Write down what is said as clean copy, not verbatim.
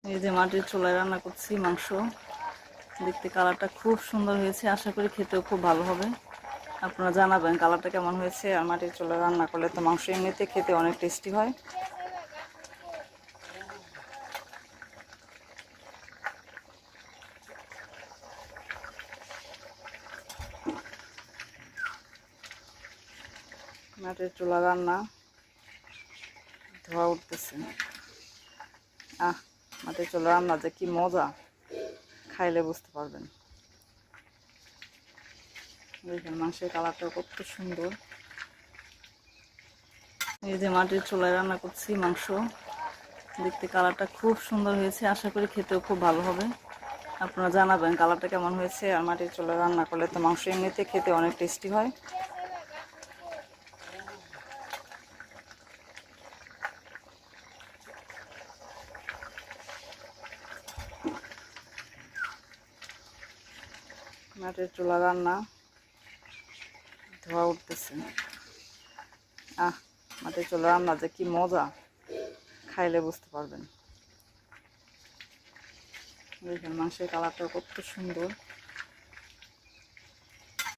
এই যে মাটির চুলায় রান্না করছি মাংস। দেখতে কালারটা খুব সুন্দর হয়েছে, আশা করি খেতেও খুব ভালো হবে। আপনারা জানাবেন কালারটা কেমন হয়েছে। আর মাটির চুলায় রান্না করলে তো মাংস এমনিতে খেতে অনেক টেস্টি হয়। মাটির চুলা রান্না, ধোয়া উঠতেছে। মাটির চুলা রান্না যে কি মজা, খাইলে বুঝতে পারবেন। দেখেন মাংসের কালারটা কত সুন্দর। এই যে মাটির চুলায় রান্না করছি মাংস। দেখতে কালারটা খুব সুন্দর হয়েছে, আশা করি খেতেও খুব ভালো হবে। আপনারা জানাবেন কালারটা কেমন হয়েছে। আর মাটির চুলায় রান্না করলে তো মাংস এমনিতে খেতে অনেক টেস্টি হয়। মাটির চুলা রান্না, ধোয়া উঠতেছে। মাটির চুলা রান্না যে কি মজা, খাইলে বুঝতে পারবেন। দেখেন মাংসের কালারটা কত সুন্দর।